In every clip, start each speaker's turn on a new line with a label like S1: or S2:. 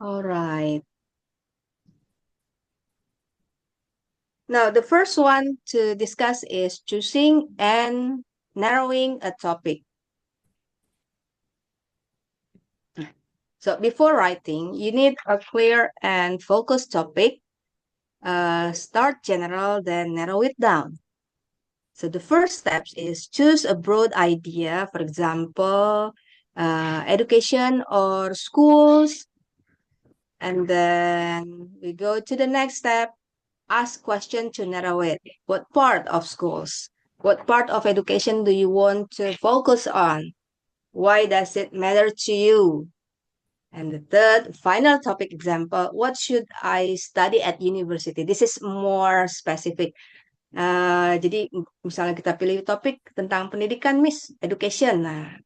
S1: All right. Now, the first one to discuss is choosing and narrowing a topic. So before writing, you need a clear and focused topic. Start general, then narrow it down. So the first step is choose a broad idea, for example, education or schools. And then we go to the next step, ask question to narrow it. What part of schools? What part of education do you want to focus on? Why does it matter to you? And the third, final topic example, what should I study at university? This is more specific. Jadi misalnya kita pilih topik tentang pendidikan, Miss, education. Nah,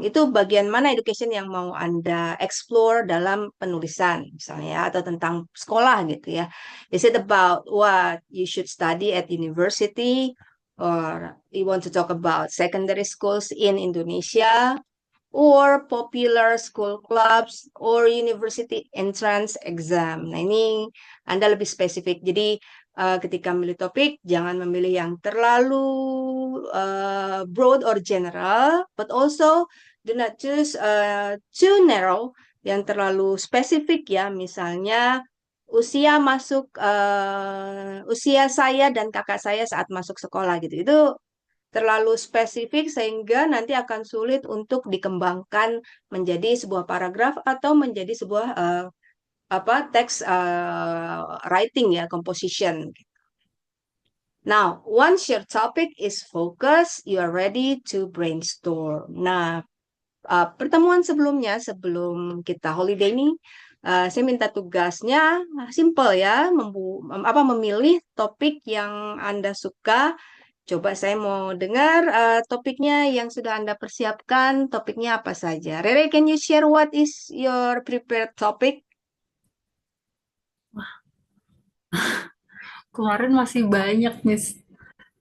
S1: itu bagian mana education yang mau Anda explore dalam penulisan, misalnya, ya, atau tentang sekolah gitu ya. Is it about what you should study at university, or you want to talk about secondary schools in Indonesia, or popular school clubs, or university entrance exam. Nah, ini Anda lebih spesifik. Jadi, ketika memilih topik, jangan memilih yang terlalu broad or general, but also do not choose too narrow, yang terlalu spesifik ya. Misalnya, usia saya dan kakak saya saat masuk sekolah gitu. Itu terlalu spesifik sehingga nanti akan sulit untuk dikembangkan menjadi sebuah paragraf atau menjadi sebuah teks writing ya, composition. Now, once your topic is focused, you are ready to brainstorm. Nah, pertemuan sebelumnya, sebelum kita holiday ini, saya minta tugasnya simple ya, memilih topik yang Anda suka. Coba saya mau dengar topiknya yang sudah Anda persiapkan, topiknya apa saja. Rere, can you share what is your prepared topic?
S2: Kemarin masih banyak, Miss.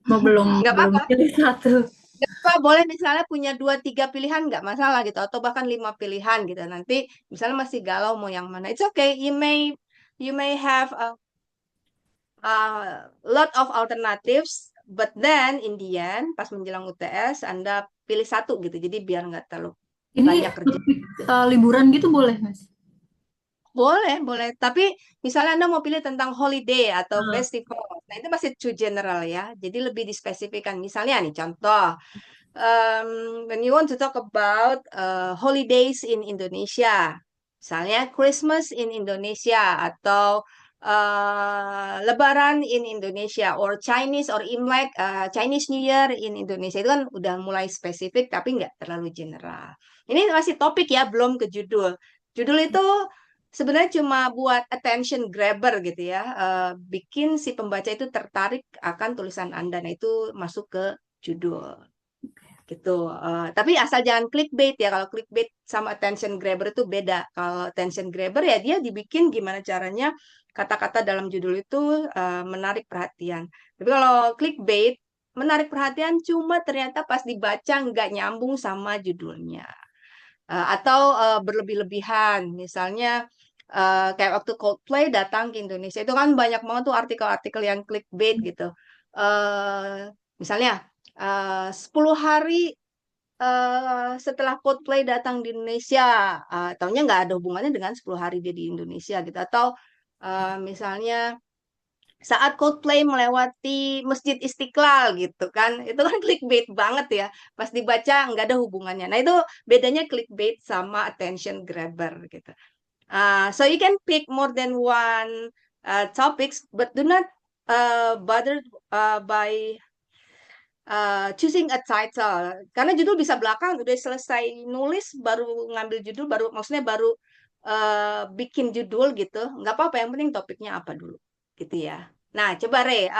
S2: Belum
S1: Nggak
S2: belum
S1: apa-apa.
S2: pilih satu.
S1: Nggak apa, boleh misalnya punya 2-3 pilihan, nggak masalah gitu. Atau bahkan 5 pilihan gitu. Nanti misalnya masih galau mau yang mana. It's okay. You may have a lot of alternatives, but then in the end, pas menjelang UTS, Anda pilih satu gitu. Jadi biar nggak terlalu
S2: Ini
S1: banyak kerja.
S2: liburan gitu boleh, Mas?
S1: Boleh, boleh. Tapi misalnya Anda mau pilih tentang holiday atau
S2: Nah,
S1: festival, nah itu masih too general ya. Jadi lebih dispesifikan. Misalnya nih contoh, when you want to talk about holidays in Indonesia, misalnya Christmas in Indonesia atau Lebaran in Indonesia, or Chinese or Imlek, Chinese New Year in Indonesia, itu kan udah mulai spesifik tapi nggak terlalu general. Ini masih topik ya, belum ke judul. Judul itu sebenarnya cuma buat attention grabber gitu ya, bikin si pembaca itu tertarik akan tulisan Anda. Nah, itu masuk ke judul gitu. Tapi asal jangan clickbait ya. Kalau clickbait sama attention grabber itu beda. Kalau attention grabber ya dia dibikin gimana caranya kata-kata dalam judul itu menarik perhatian. Tapi kalau clickbait menarik perhatian cuma ternyata pas dibaca nggak nyambung sama judulnya. Atau berlebih-lebihan. Misalnya kayak waktu Coldplay datang ke Indonesia itu kan banyak banget tuh artikel-artikel yang clickbait gitu. Misalnya 10 hari setelah Coldplay datang di Indonesia, taunya nggak ada hubungannya dengan 10 hari dia di Indonesia gitu. Atau misalnya saat Coldplay melewati Masjid Istiqlal gitu kan, itu kan clickbait banget ya. Pas dibaca nggak ada hubungannya. Nah, itu bedanya clickbait sama attention grabber gitu. So you can pick more than one topics, but do not bother by choosing a title. Karena judul bisa belakang, udah selesai nulis baru ngambil judul, baru maksudnya baru bikin judul gitu. Nggak apa-apa, yang penting topiknya apa dulu, gitu ya. Nah, coba Re,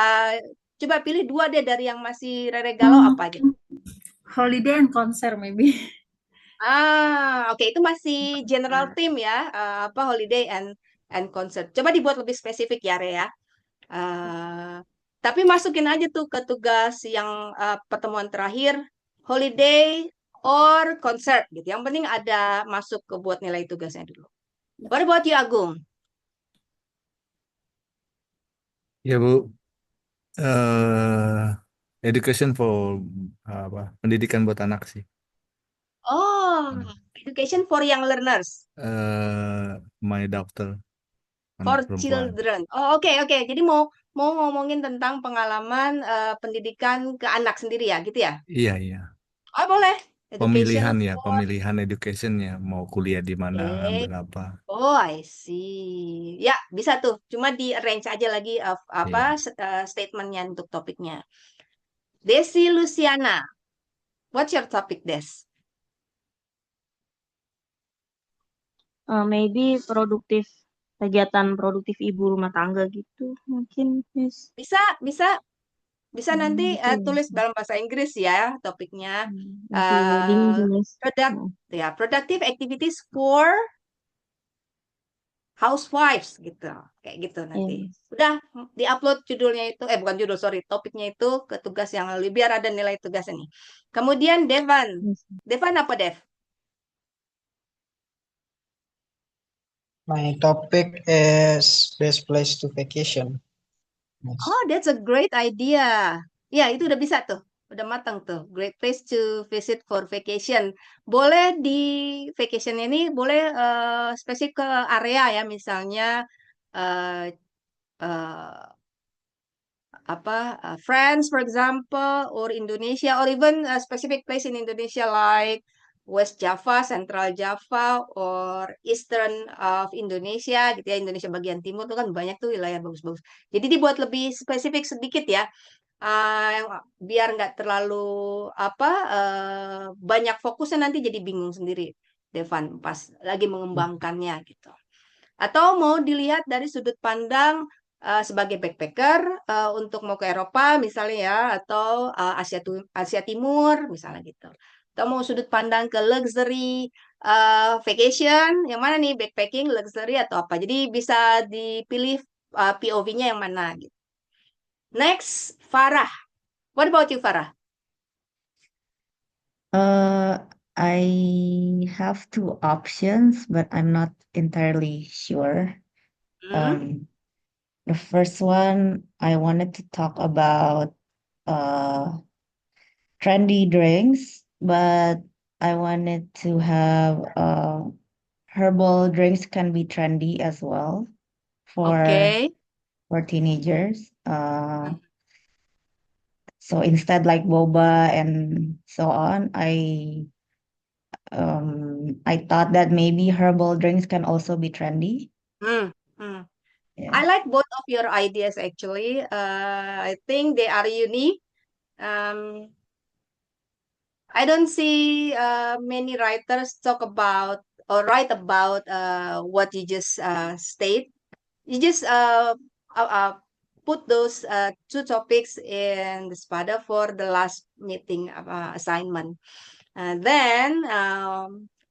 S1: coba pilih 2 deh dari yang masih Rere galau apa aja.
S2: holiday and concert maybe.
S1: Oke, itu masih general theme ya, holiday and concert. Coba dibuat lebih spesifik ya, Re ya. Eh, tapi masukin aja tuh ke tugas yang pertemuan terakhir, holiday or concert gitu. Yang penting ada masuk ke buat nilai tugasnya dulu. What about you, Agung?
S3: Ya Bu, education for pendidikan buat anak sih.
S1: Oh, education for young learners,
S3: My doctor,
S1: for
S3: anak perempuan.
S1: children. Oh, oke. Jadi mau ngomongin tentang pengalaman pendidikan ke anak sendiri ya, gitu ya?
S3: Iya.
S1: Oh, boleh. Education
S3: Pemilihan ya,
S1: for
S3: pemilihan educationnya mau kuliah di mana,
S1: eh
S3: ngambil apa.
S1: Oh, I see. Ya, bisa tuh. Cuma di arrange aja lagi
S3: Iya.
S1: statementnya untuk topiknya. Desi Luciana, what's your topic, Des?
S4: Maybe kegiatan produktif ibu rumah tangga gitu mungkin, Miss.
S1: Bisa nanti
S4: Gitu ya.
S1: tulis dalam bahasa Inggris ya topiknya.
S4: Masih loading sih, Miss.
S1: Product
S4: Oh,
S1: ya, productive activities for housewives gitu. Kayak gitu
S4: iya,
S1: nanti.
S4: Miss.
S1: Udah diupload judulnya itu, bukan judul, sorry, topiknya itu ke tugas yang lalu biar ada nilai tugas ini. Kemudian Devan.
S4: Miss.
S1: Devan apa, Dev?
S5: My topic is best place to vacation. Yes.
S1: Oh, that's a great idea. Ya, itu udah bisa tuh. Udah matang tuh. Great place to visit for vacation. Boleh di vacation ini, boleh spesifik ke area ya, misalnya eh eh, France, for example, or Indonesia, or even a specific place in Indonesia like West Java, Central Java, or Eastern of Indonesia, gitu ya. Indonesia bagian timur tuh kan banyak tuh wilayah bagus-bagus. Jadi dibuat lebih spesifik sedikit ya, biar nggak terlalu banyak fokusnya nanti jadi bingung sendiri, Devan, pas lagi mengembangkannya gitu. Atau mau dilihat dari sudut pandang sebagai backpacker untuk mau ke Eropa misalnya ya, atau Asia Timur misalnya gitu. Atau mau sudut pandang ke luxury vacation, yang mana nih, backpacking, luxury atau apa. Jadi bisa dipilih POV-nya yang mana gitu. Next, Farah. What about you, Farah?
S6: I have two options, but I'm not entirely sure. The first one, I wanted to talk about trendy drinks, but I wanted to have herbal drinks can be trendy as well
S1: Oke.
S6: for teenagers. So instead, like boba and so on, I thought that maybe herbal drinks can also be trendy.
S1: Hmm, hmm.
S6: Yeah.
S1: I like both of your ideas actually. I think they are unique. I don't see many writers talk about or write about what you just state. You just put those two topics in the SPADA for the last meeting assignment. And then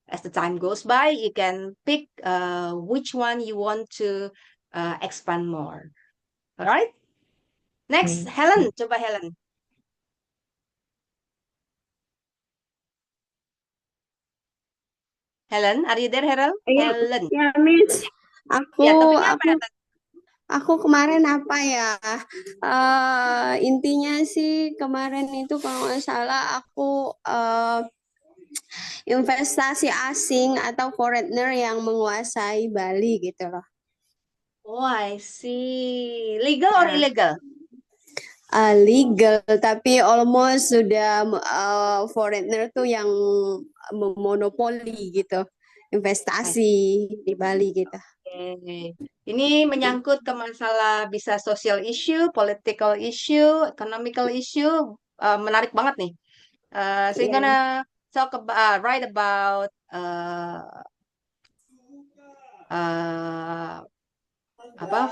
S1: as the time goes by, you can pick which one you want to expand more. All right? Next, Helen. Coba Helen. Helen, are you there, Helen?
S7: Iya,
S1: Helen.
S7: ya Miss. Aku
S1: Ya, topiknya apa
S7: aku
S1: ya tadi?
S7: aku kemarin apa ya? Intinya sih kemarin itu kalau nggak salah aku investasi asing atau foreigner yang menguasai Bali gitu loh.
S1: Oh, I see. Legal or
S7: Ya.
S1: illegal?
S7: Legal, tapi almost sudah foreigner tuh yang memonopoli gitu investasi di Bali gitu.
S1: Oke. Ini menyangkut ke masalah bisa social issue, political issue, economical issue. Menarik banget nih. So you're gonna talk about, write about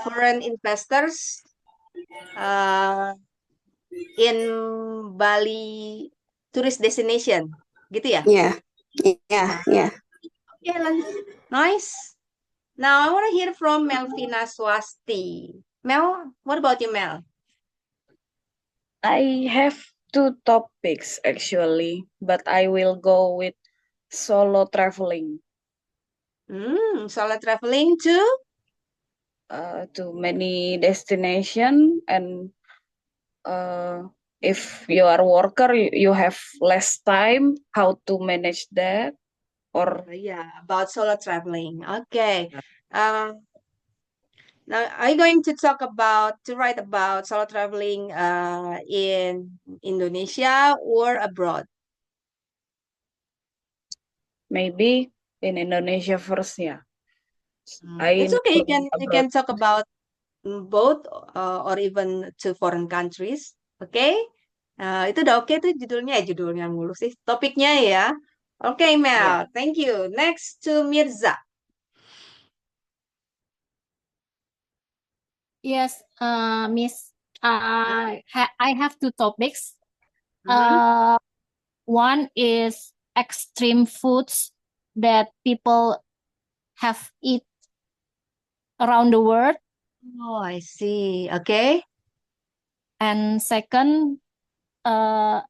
S1: foreign investors in Bali tourist destination, gitu ya?
S7: Iya.
S1: Okay, nice. Now I want to hear from Melvina Swasti. Mel, what about you, Mel?
S4: I have
S8: two topics actually, but I will go with solo traveling
S1: Solo traveling
S8: to many destination, and if you are worker, you have less time. How to manage that? Or
S1: yeah, about solo traveling. Okay. Now, are you going to write about solo traveling in Indonesia or abroad?
S8: maybe in Indonesia first, yeah.
S1: It's
S8: I
S1: okay. You
S8: never
S1: can
S8: been
S1: you
S8: abroad.
S1: can talk about both or even to foreign countries. Okay? Itu udah oke tuh judulnya mulu sih. Topiknya ya. Oke,
S8: Yeah.
S1: Mel. Thank you. Next to Mirza.
S2: Yes, Miss. I have two topics.
S1: Mhm.
S2: One is extreme foods that people have eat around the world,
S1: Oh, I see. Okay.
S2: and second, uh,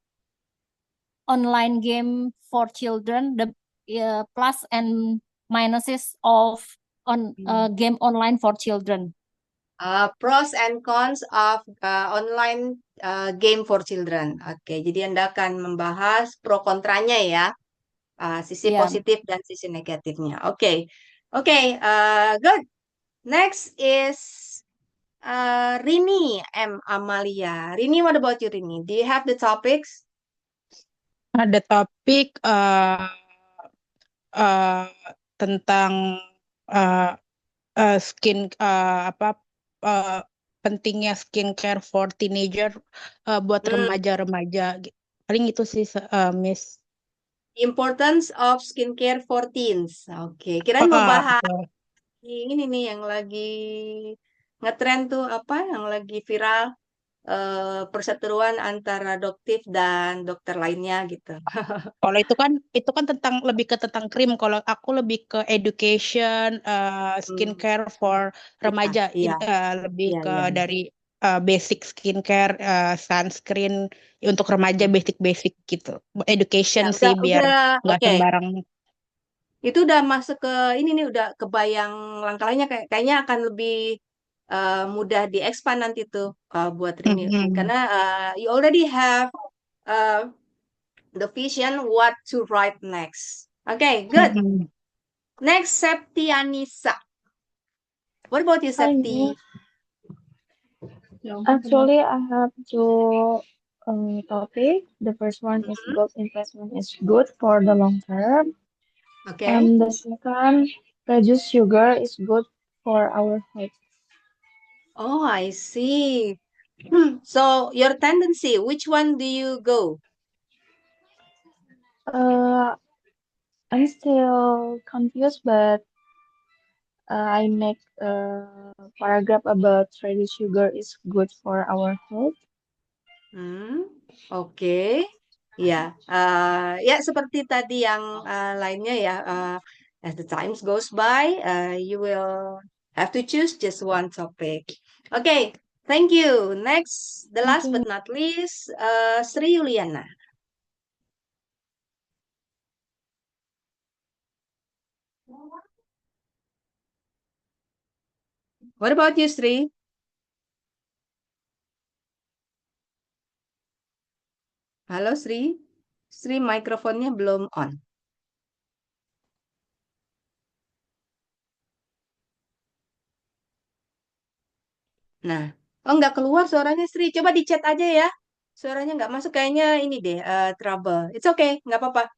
S2: online game for children, the plus and minuses of game online for children.
S1: Pros and cons of online game for children. Oke, jadi Anda akan membahas pro kontranya ya, sisi
S2: Yeah.
S1: positif dan sisi negatifnya. Oke, good. Next is Rini M. Amalia. Rini, what about you, Rini? Do you have the topics?
S9: Ada topik tentang pentingnya skincare for teenager buat remaja-remaja. Paling itu sih, Miss.
S1: Importance of skincare for teens. Oke, kirain mau bahas
S9: Betul.
S1: ini nih yang lagi ngetren tuh apa? Yang lagi viral perseteruan antara doktif dan dokter lainnya gitu.
S9: Kalau itu kan lebih ke tentang krim. Kalau aku lebih ke education, skincare for remaja.
S1: Iya,
S9: Lebih
S1: iya,
S9: ke
S1: iya.
S9: dari basic skincare, sunscreen untuk remaja, basic gitu. Education
S1: Ya,
S9: sih biar nggak
S1: oke.
S9: sembarang.
S1: Itu udah masuk ke ini nih, udah kebayang langkah lainnya kayaknya akan lebih mudah diekspan nanti tuh buat Rini. Karena you already have the vision what to write next. Okay, good. Next, Septianisa. What about you,
S10: Hi,
S1: Septi?
S10: actually, I have two topics. The first one is gold investment is good for the long term,
S1: Okay.
S10: and the second, reduced sugar is good for our health.
S1: Oh, I see. So your tendency, which one do you go?
S10: I'm still confused, but I make a paragraph about reduced sugar is good for our health.
S1: Oke. Ya, ya seperti tadi yang lainnya ya. As the times goes by, you will have to choose just one topic. Okay, thank you. Next, the last but not least, Sri Yuliana. What about you, Sri? Halo, Sri. Sri, mikrofonnya belum on. Nah, oh nggak keluar suaranya, Sri. Coba di chat aja ya. Suaranya nggak masuk, kayaknya ini deh, trouble. It's okay, nggak apa-apa.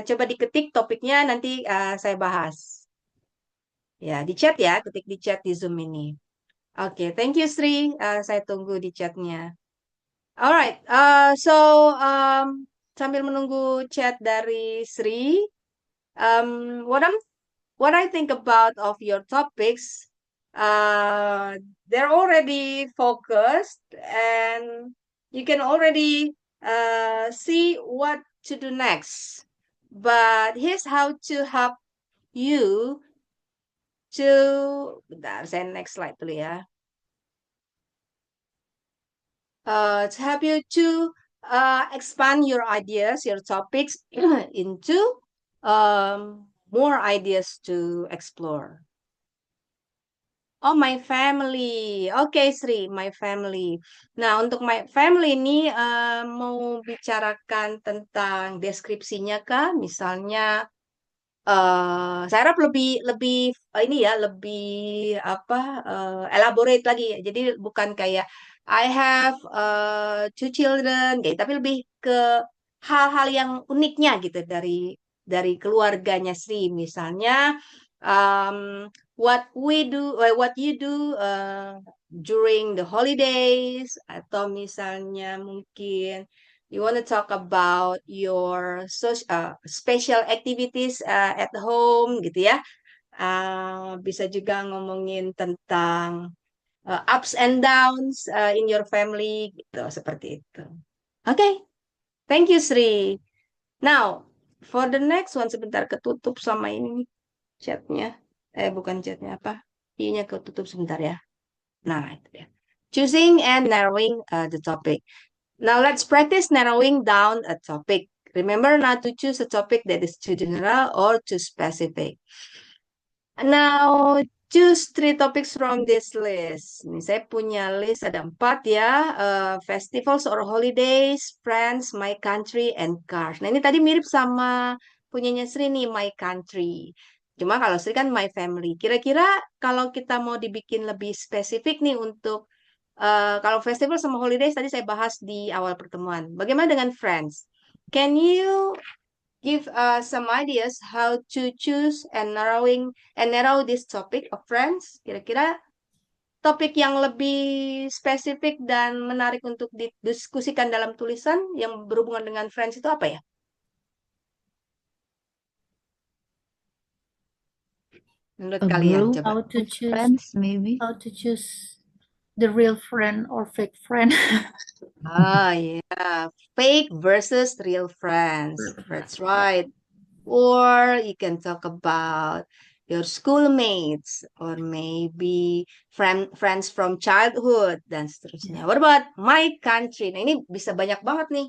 S1: Coba diketik topiknya, nanti saya bahas. Ya, di chat ya, ketik di chat di Zoom ini. Oke, thank you Sri. Saya tunggu di chatnya. Alright, so sambil menunggu chat dari Sri, what I think about of your topics, they're already focused and you can already see what to do next. But here's how to help you bentar, saya next slide dulu ya. To help you to expand your ideas, your topics into more ideas to explore. Oh, my family. Oke, Sri, my family. Nah, untuk my family ini mau bicarakan tentang deskripsinya kah? Misalnya, saya harap lebih ini ya, lebih apa elaborate lagi. Jadi bukan kayak I have 2 children, gitu, tapi lebih ke hal-hal yang uniknya gitu dari keluarganya Sri. Misalnya, what you do during the holidays, atau misalnya mungkin you want to talk about your special activities at home gitu ya. Bisa juga ngomongin tentang ups and downs in your family gitu, seperti itu. Oke, thank you Sri. Now, for the next one, sebentar ketutup sama ini chatnya. Bukan chatnya apa? I-nya ketutup sebentar ya. Nah, itu dia. Choosing and narrowing the topic. Now let's practice narrowing down a topic. Remember not to choose a topic that is too general or too specific. Now choose 3 topics from this list. Ini saya punya list ada 4 ya. Festivals or holidays, friends, my country, and cars. Nah ini tadi mirip sama punyanya Sri nih, my country. Cuma kalau Sri kan my family. Kira-kira kalau kita mau dibikin lebih spesifik nih untuk kalau festival sama holidays tadi saya bahas di awal pertemuan. Bagaimana dengan friends? Can you give some ideas how to choose and narrow this topic of friends? Kira-kira topik yang lebih spesifik dan menarik untuk didiskusikan dalam tulisan yang berhubungan dengan friends itu apa ya? Menurut
S6: A
S1: kalian,
S6: group
S1: coba.
S2: How to
S6: of
S2: choose
S6: friends, maybe.
S2: how to choose the real friend or fake friend.
S1: Yeah, fake versus real friends. That's right. Or you can talk about your schoolmates or maybe friends from childhood dan seterusnya. What about my country? Nah, ini bisa banyak banget nih.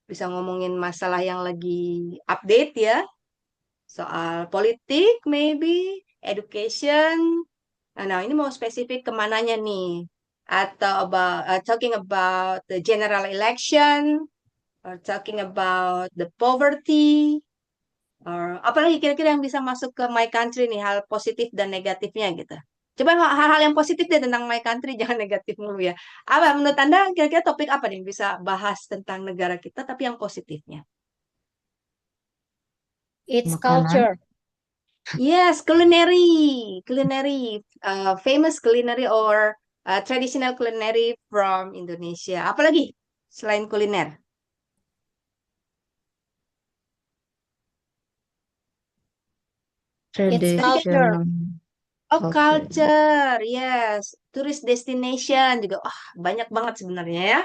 S1: Bisa ngomongin masalah yang lagi update ya. Soal politik maybe, education. Nah, ini mau spesifik kemananya nih? Atau talking about the general election, or talking about the poverty, or apalagi kira-kira yang bisa masuk ke my country nih, hal positif dan negatifnya gitu. Coba hal-hal yang positif deh tentang my country, jangan negatif mulu ya. Apa menurut Anda kira-kira topik apa nih yang bisa bahas tentang negara kita tapi yang positifnya?
S2: It's
S6: Makanan.
S2: culture.
S1: Yes, culinary, famous culinary or traditional culinary from Indonesia. Apalagi selain kuliner?
S2: It's culture.
S6: Traditional
S1: Oh,
S6: culture.
S1: culture, yes. Tourist destination juga, banyak banget sebenarnya ya.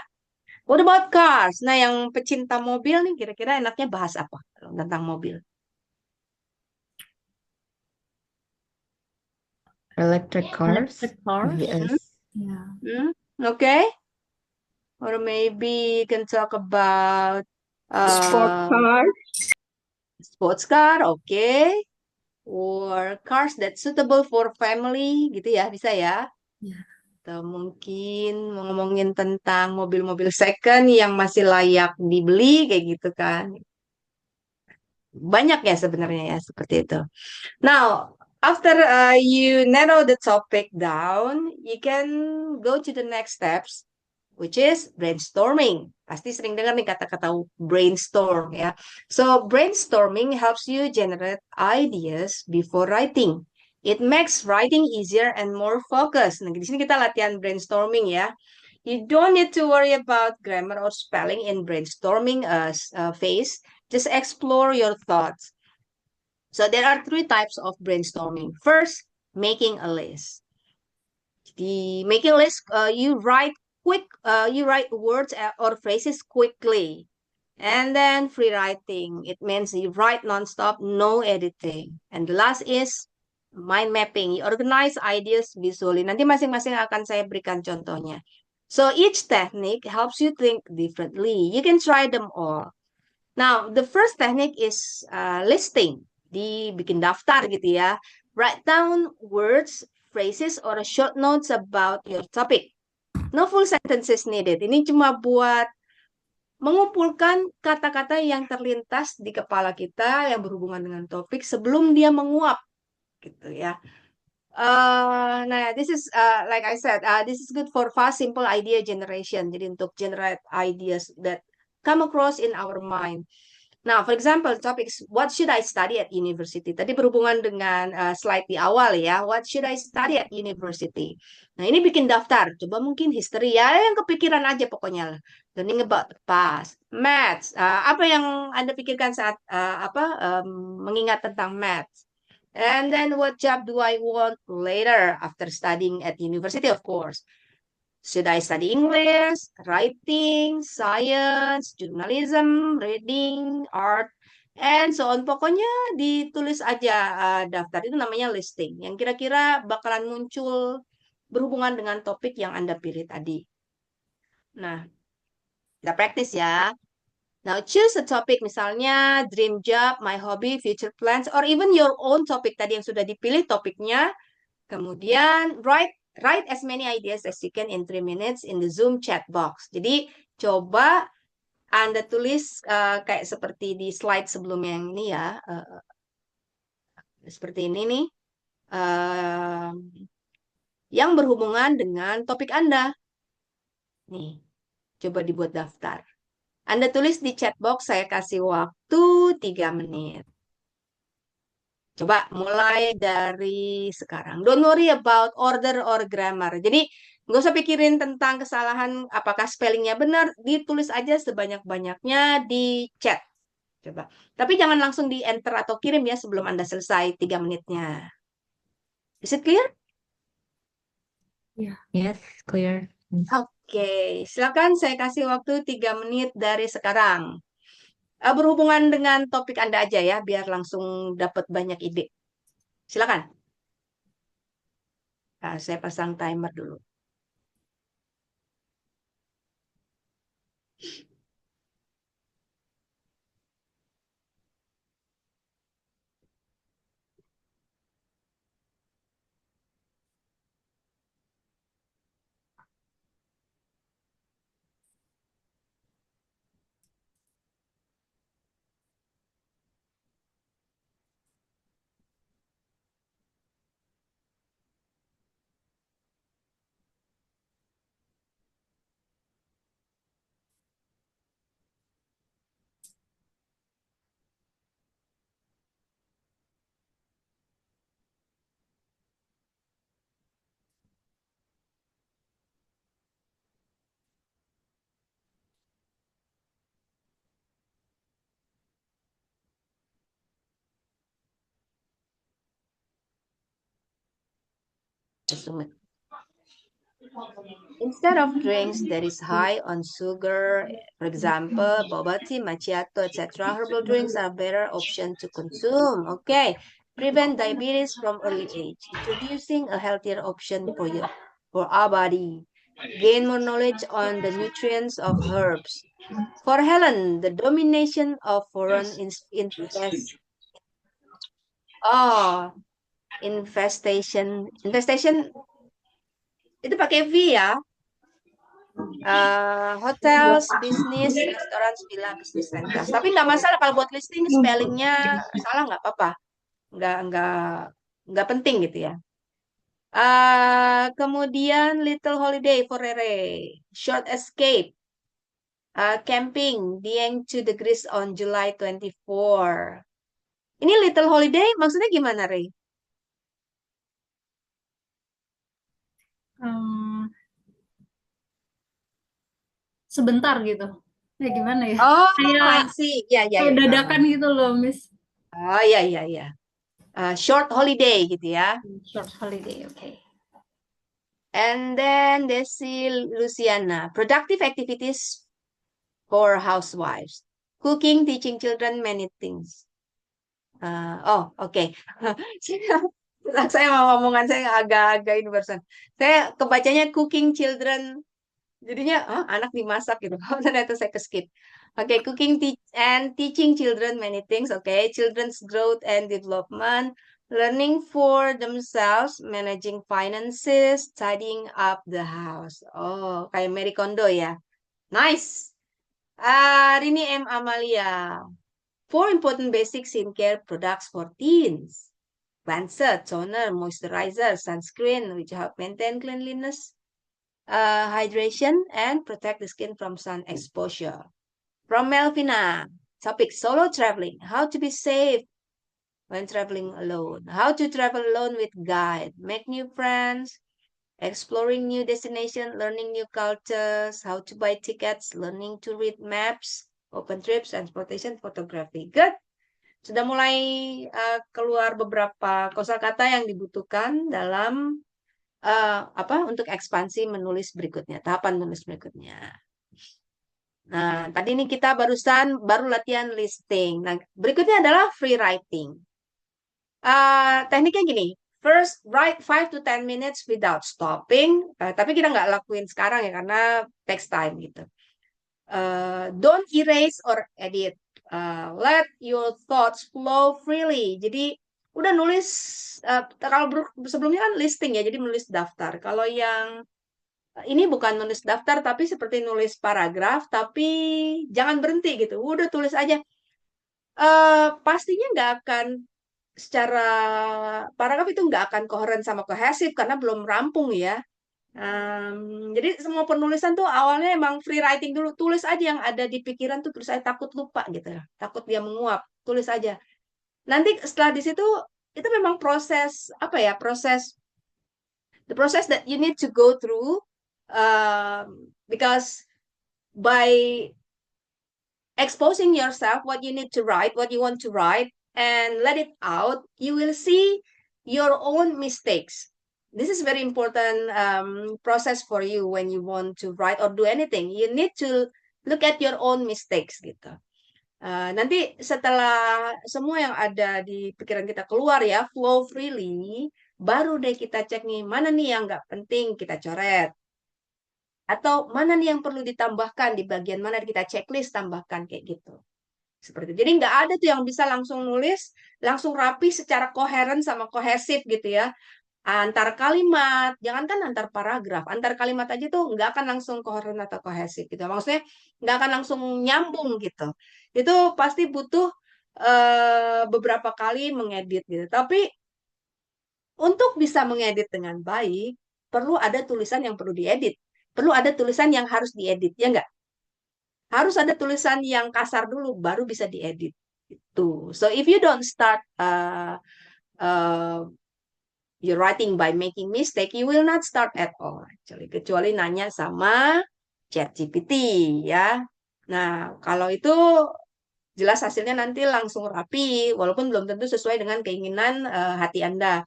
S1: What about cars? Nah, yang pecinta mobil nih, kira-kira enaknya bahas apa kalau tentang mobil?
S6: Electric cars.
S2: Electric cars.
S6: Yes.
S2: Yeah.
S1: Okay. Or maybe you can talk about
S4: Sport car.
S1: sports car, okay. Or cars that's suitable for family, gitu ya, bisa ya.
S2: Yeah.
S1: Atau mungkin ngomongin tentang mobil-mobil second yang masih layak dibeli, kayak gitu kan. Banyak ya sebenarnya ya, seperti itu. Now, after you narrow the topic down, you can go to the next steps, which is brainstorming. Pasti sering dengar nih kata-kata brainstorm ya. So brainstorming helps you generate ideas before writing. It makes writing easier and more focused. Nah, di sini kita latihan brainstorming ya. You don't need to worry about grammar or spelling in brainstorming phase. Just explore your thoughts. So there are 3 types of brainstorming. First, making a list. The making a list, you write words or phrases quickly. And then free writing. It means you write nonstop, no editing. And the last is mind mapping. You organize ideas visually. Nanti masing-masing akan saya berikan contohnya. So each technique helps you think differently. You can try them all. Now, the first technique is listing. Dibikin daftar gitu ya. Write down words, phrases, or short notes about your topic. No full sentences needed. Ini cuma buat mengumpulkan kata-kata yang terlintas di kepala kita yang berhubungan dengan topik sebelum dia menguap gitu ya. Nah, this is like I said, this is good for fast, simple idea generation. Jadi untuk generate ideas that come across in our mind. Now, for example, topics, what should I study at university? Tadi berhubungan dengan slide di awal ya. What should I study at university? Nah, ini bikin daftar. Coba mungkin history ya, yang kepikiran aja pokoknya. Learning about the past. Maths, apa yang Anda pikirkan saat mengingat tentang maths? And then what job do I want later after studying at university, of course? Should I study English, writing, science, journalism, reading, art, and so on. Pokoknya ditulis aja daftar itu namanya listing. Yang kira-kira bakalan muncul berhubungan dengan topik yang Anda pilih tadi. Nah, kita praktis ya. Now, choose a topic, misalnya dream job, my hobby, future plans, or even your own topic tadi yang sudah dipilih topiknya. Kemudian, write as many ideas as you can in 3 minutes in the Zoom chat box. Jadi, coba Anda tulis kayak seperti di slide sebelumnya yang ini ya. Seperti ini nih. Yang berhubungan dengan topik Anda. Nih, coba dibuat daftar. Anda tulis di chat box, saya kasih waktu 3 menit. Coba mulai dari sekarang. Don't worry about order or grammar. Jadi nggak usah pikirin tentang kesalahan, apakah spellingnya benar. Ditulis aja sebanyak-banyaknya di chat. Coba. Tapi jangan langsung di enter atau kirim ya sebelum Anda selesai 3 menitnya. Is it clear?
S6: Yes, clear.
S1: Oke, silakan saya kasih waktu 3 menit dari sekarang. Berhubungan dengan topik Anda aja ya, biar langsung dapat banyak ide. Silakan. Nah, saya pasang timer dulu. Instead of drinks that is high on sugar, for example, boba tea, macchiato, etc., herbal drinks are better option to consume. Okay, prevent diabetes from early age. Introducing a healthier option for our body. Gain more knowledge on the nutrients of herbs. For Helen, the domination of foreign infestation itu pakai V ya. Hotels, business, restoran, villa, business centers. Tapi nggak masalah kalau buat listing spellingnya salah nggak apa-apa. Nggak penting gitu ya. Kemudian Little Holiday for Rere, Short Escape, Camping, Dieng to the Greece on July 24. Ini Little Holiday maksudnya gimana, Rey?
S2: Sebentar gitu. Ya gimana ya?
S1: Oh, I
S2: Kayak
S1: see. Ya.
S2: kayak dadakan gitu loh, Miss.
S1: Oh, ya. Short holiday gitu ya.
S2: Short holiday, okay.
S1: And then Desi Luciana, productive activities for housewives. Cooking, teaching children many things. Oke. Saya mau ngomongan saya agak-agak ini barusan. Saya kebacanya cooking children Jadinya anak dimasak gitu. Ternyata saya skip. Oke, cooking and teaching children many things. Oke, children's growth and development, learning for themselves, managing finances, tidying up the house. Oh, kayak Marie Kondo ya. Nice. Rini M. Amalia. 4 important basic skincare products for teens. Cleanser, toner, moisturizer, sunscreen, which help maintain cleanliness, hydration, and protect the skin from sun exposure. From Melvina, topic solo traveling, how to be safe when traveling alone, how to travel alone with guide, make new friends, exploring new destination, learning new cultures, how to buy tickets, learning to read maps, open trips, transportation, photography. Good. Sudah mulai keluar beberapa kosakata yang dibutuhkan dalam untuk ekspansi menulis berikutnya, tahapan menulis berikutnya. Nah, tadi ini kita baru latihan listing. Nah, berikutnya adalah free writing. Tekniknya gini, first write 5 to 10 minutes without stopping. Tapi kita nggak lakuin sekarang ya karena takes time gitu. Don't erase or edit. Let your thoughts flow freely. Jadi udah nulis kalau sebelumnya kan listing ya, jadi menulis daftar. Kalau yang ini bukan nulis daftar tapi seperti nulis paragraf, tapi jangan berhenti gitu. Udah tulis aja. Pastinya nggak akan secara paragraf itu nggak akan koheren sama kohesif karena belum rampung ya. Jadi semua penulisan tuh awalnya emang free writing dulu, tulis aja yang ada di pikiran tuh, tulis aja, takut lupa gitu ya, takut dia menguap, tulis aja. Nanti setelah di situ itu memang proses the process that you need to go through, because by exposing yourself what you need to write, what you want to write, and let it out, you will see your own mistakes. This is very important process for you when you want to write or do anything. You need to look at your own mistakes gitu. Nanti setelah semua yang ada di pikiran kita keluar ya, flow freely, baru deh kita cek nih, mana nih yang nggak penting kita coret. Atau mana nih yang perlu ditambahkan, di bagian mana kita checklist tambahkan, kayak gitu. Seperti itu. Jadi nggak ada tuh yang bisa langsung nulis, langsung rapi secara koheren sama kohesif gitu ya. Antar kalimat, jangankan antar paragraf, antar kalimat aja tuh nggak akan langsung koheren atau kohesif gitu. Maksudnya nggak akan langsung nyambung gitu. Itu pasti butuh beberapa kali mengedit gitu. Tapi untuk bisa mengedit dengan baik, perlu ada tulisan yang perlu diedit. Perlu ada tulisan yang harus diedit, ya nggak? Harus ada tulisan yang kasar dulu, baru bisa diedit. Itu. So if you don't start your writing by making mistake, you will not start at all actually. Kecuali nanya sama ChatGPT ya. Nah, kalau itu jelas hasilnya nanti langsung rapi, walaupun belum tentu sesuai dengan keinginan hati Anda.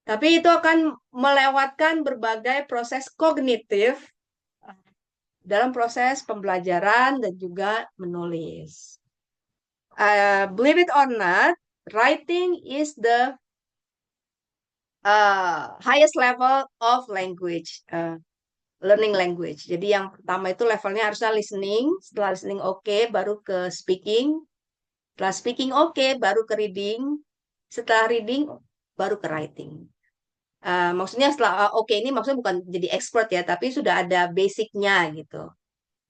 S1: Tapi itu akan melewatkan berbagai proses kognitif dalam proses pembelajaran dan juga menulis. Believe it or not, writing is the highest level of language, learning language. Jadi yang pertama itu levelnya harusnya listening, setelah listening oke, baru ke speaking, setelah speaking oke, baru ke reading, setelah reading baru ke writing. Maksudnya setelah oke ini maksudnya bukan jadi expert ya, tapi sudah ada basicnya gitu.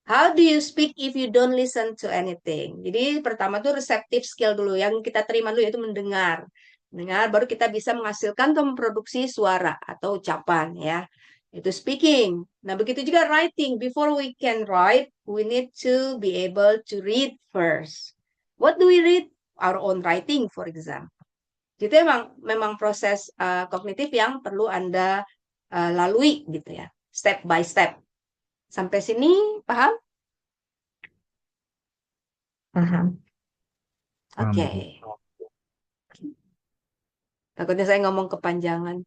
S1: How do you speak if you don't listen to anything? Jadi pertama tuh receptive skill dulu, yang kita terima dulu yaitu mendengar. Mendengar baru kita bisa menghasilkan atau memproduksi suara atau ucapan ya. Itu speaking. Nah, begitu juga writing. Before we can write, we need to be able to read first. What do we read? Our own writing, for example. Jadi memang proses kognitif yang perlu Anda lalui gitu ya, step by step. Sampai sini paham?
S6: Paham.
S1: Oke. Takutnya saya ngomong kepanjangan,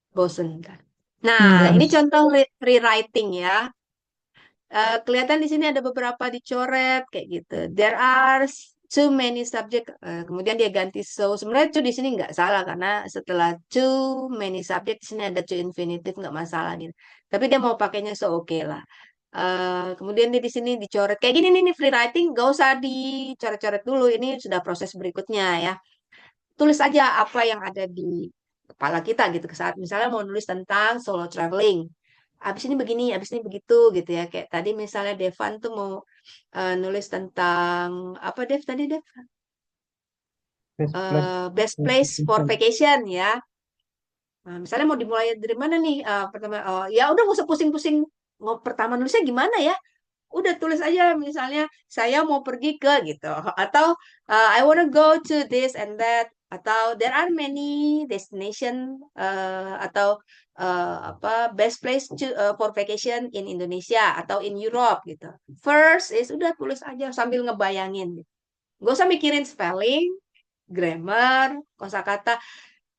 S1: bosen kan. Nah,
S6: Enggak.
S1: ini contoh rewriting ya. Kelihatan di sini ada beberapa dicoret kayak gitu. There are too many subject, kemudian dia ganti so. Sebenarnya to di sini nggak salah karena setelah too many subject di sini ada to infinitive, nggak masalah gitu. Tapi dia mau pakainya so, oke lah. Kemudian dia di sini dicoret kayak gini nih free writing, gak usah dicoret-coret dulu. Ini sudah proses berikutnya ya. Tulis aja apa yang ada di kepala kita gitu. Saat misalnya mau nulis tentang solo traveling, abis ini begini, abis ini begitu gitu ya. Kayak tadi misalnya Devan tuh mau nulis tentang apa Dev tadi Dev?
S5: Best place
S1: Best
S5: to
S1: place for
S5: vacation.
S1: vacation ya. Nah, misalnya mau dimulai dari mana nih? Pertama, ya udah nggak usah pusing-pusing. Mau pertama nulisnya gimana ya? Udah tulis aja misalnya saya mau pergi ke gitu, atau I wanna go to this and that, atau there are many destination, atau apa best place for vacation in Indonesia atau in Europe gitu. First is udah tulis aja sambil ngebayangin. Gak usah mikirin spelling, grammar, kosakata,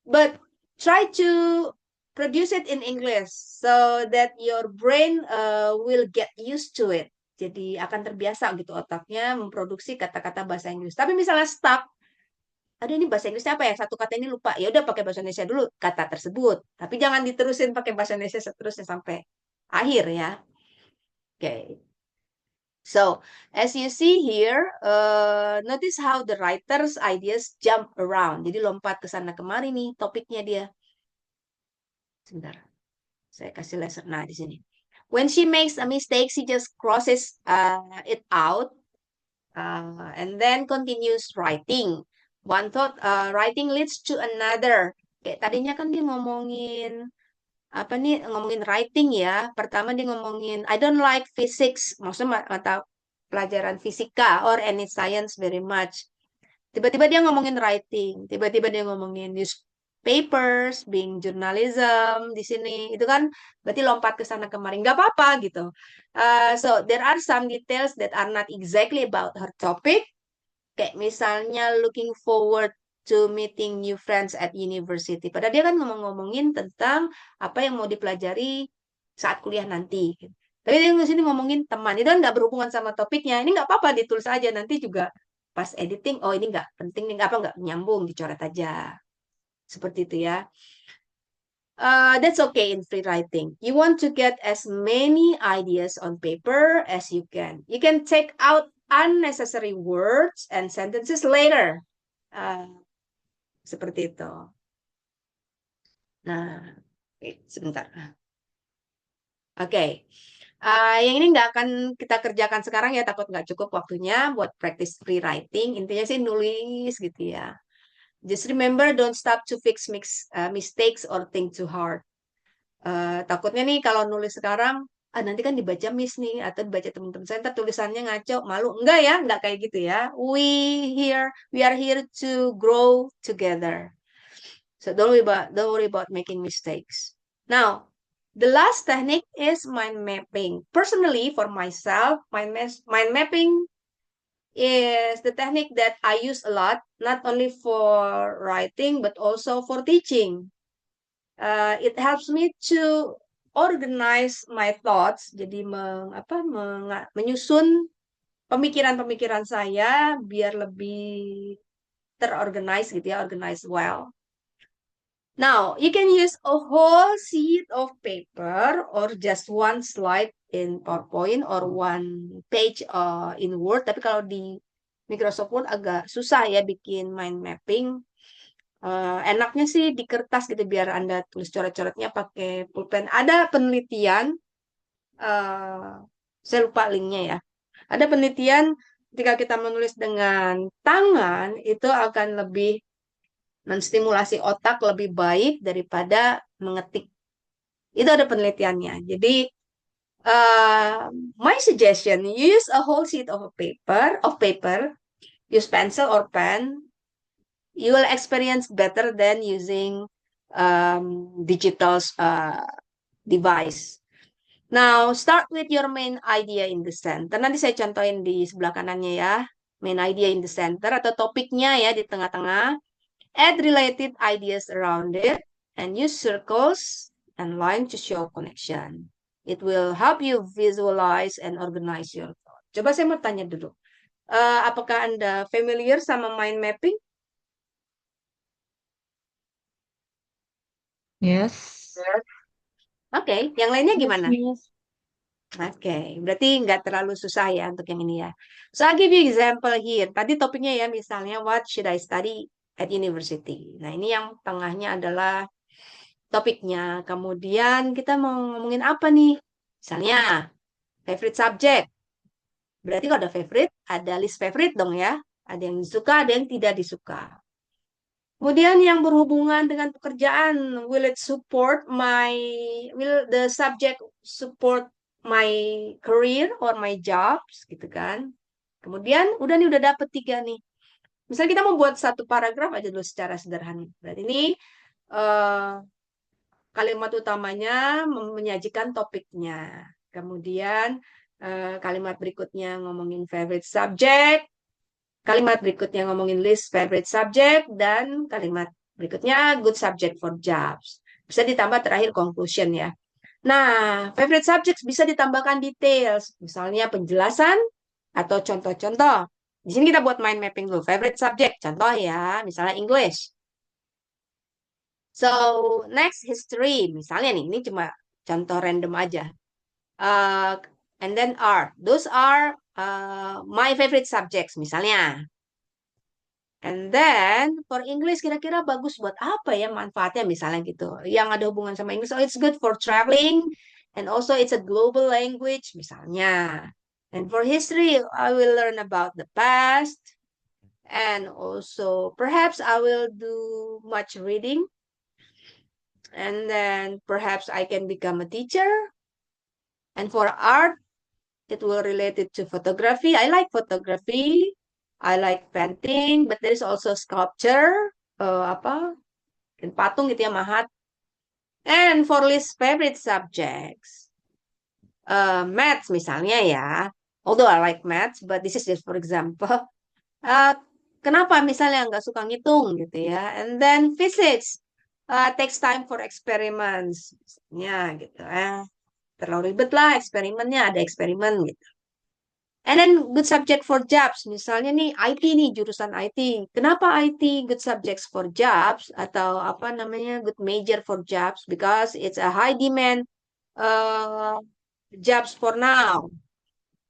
S1: but try to produce it in English so that your brain will get used to it. Jadi akan terbiasa gitu otaknya memproduksi kata-kata bahasa Inggris. Tapi misalnya stuck, ada ini bahasa Inggrisnya apa ya? Satu kata ini lupa. Ya udah pakai bahasa Indonesia dulu kata tersebut. Tapi jangan diterusin pakai bahasa Indonesia seterusnya sampai akhir ya. Oke. So, as you see here, notice how the writer's ideas jump around. Jadi lompat ke sana kemari nih topiknya dia. Sebentar. Saya kasih laser. Nah, di sini. When she makes a mistake, she just crosses it out and then continues writing. One thought, writing leads to another. Kayak tadinya kan dia ngomongin apa nih, ngomongin writing ya. Pertama dia ngomongin I don't like physics, maksudnya mata pelajaran fisika or any science very much. Tiba-tiba dia ngomongin writing, tiba-tiba dia ngomongin newspapers, being journalism di sini, itu kan berarti lompat ke sana kemari, nggak apa-apa gitu. So there are some details that are not exactly about her topic, kayak misalnya looking forward to meeting new friends at university. Padahal dia kan ngomongin tentang apa yang mau dipelajari saat kuliah nanti. Tapi dia di sini ngomongin teman, itu kan nggak berhubungan sama topiknya. Ini nggak apa-apa ditulis aja, nanti juga pas editing, oh ini nggak penting, nih apa nggak nyambung, dicoret aja. Seperti itu ya. That's okay in free writing. You want to get as many ideas on paper as you can. You can take out unnecessary words and sentences later. Seperti itu. Nah, sebentar. Oke. Yang ini nggak akan kita kerjakan sekarang ya, takut nggak cukup waktunya buat practice free writing. Intinya sih nulis gitu ya. Just remember, don't stop to fix mistakes or think too hard. Takutnya nih kalau nulis sekarang, nanti kan dibaca miss nih, atau dibaca teman-teman saya, ntar tulisannya ngaco, malu. Enggak ya, enggak kayak gitu ya. We are here to grow together. So don't worry about making mistakes. Now, the last technique is mind mapping. Personally, for myself, mind mapping is the technique that I use a lot, not only for writing, but also for teaching. It helps me to organize my thoughts, jadi menyusun pemikiran-pemikiran saya biar lebih terorganize gitu ya, organize well. Now, you can use a whole sheet of paper or just one slide in PowerPoint or one page in Word. Tapi kalau di Microsoft Word agak susah ya bikin mind mapping. Enaknya sih di kertas gitu biar Anda tulis coret-coretnya pakai pulpen. Ada penelitian, saya lupa linknya ya. Ada penelitian ketika kita menulis dengan tangan itu akan lebih menstimulasi otak lebih baik daripada mengetik. Itu ada penelitiannya. Jadi, my suggestion, use a whole sheet of paper, use pencil or pen. You will experience better than using digital device. Now, start with your main idea in the center. Nanti saya contohin di sebelah kanannya ya. Main idea in the center atau topiknya ya di tengah-tengah. Add related ideas around it and use circles and lines to show connection. It will help you visualize and organize your thoughts. Coba saya mau tanya dulu. Apakah Anda familiar sama mind mapping?
S6: Yes.
S1: Oke, yang lainnya
S10: Yes,
S1: gimana?
S10: Miss.
S1: Oke, berarti nggak terlalu susah ya untuk yang ini ya. So, I'll give you example here. Tadi topiknya ya, misalnya, what should I study at university? Nah, ini yang tengahnya adalah topiknya. Kemudian kita mau ngomongin apa nih? Misalnya, favorite subject. Berarti kalau ada favorite, ada list favorite dong ya. Ada yang disuka, ada yang tidak disuka. Kemudian yang berhubungan dengan pekerjaan, will the subject support my career or my jobs gitu kan. Kemudian udah dapet 3 nih. Misalnya kita mau buat satu paragraf aja dulu secara sederhana. Berarti ini eh, kalimat utamanya menyajikan topiknya. Kemudian kalimat berikutnya ngomongin favorite subject, kalimat berikutnya ngomongin list favorite subject, dan kalimat berikutnya good subject for jobs. Bisa ditambah terakhir conclusion ya. Nah, favorite subjects bisa ditambahkan details, misalnya penjelasan atau contoh-contoh. Di sini kita buat mind mapping dulu. Favorite subject, contoh ya, misalnya English. So, next history. Misalnya nih, ini cuma contoh random aja. And then art. Those are my favorite subjects, misalnya. And then for English kira-kira bagus buat apa ya manfaatnya misalnya gitu. Yang ada hubungan sama English, oh it's good for traveling and also it's a global language misalnya. And for history, I will learn about the past and also perhaps I will do much reading and then perhaps I can become a teacher. And for art, it will relate it to photography. I like photography. I like painting, but there is also sculpture, apa, patung gitu ya, mahat. And for least favorite subjects, maths misalnya ya. Although I like maths, but this is just for example. Uh, Kenapa misalnya nggak suka ngitung gitu ya? And then physics takes time for experiments, misalnya gitu. Terlalu ribet lah eksperimennya, ada eksperimen gitu. And then good subject for jobs. Misalnya nih IT nih, jurusan IT. Kenapa IT good subjects for jobs atau apa namanya good major for jobs? Because it's a high demand jobs for now.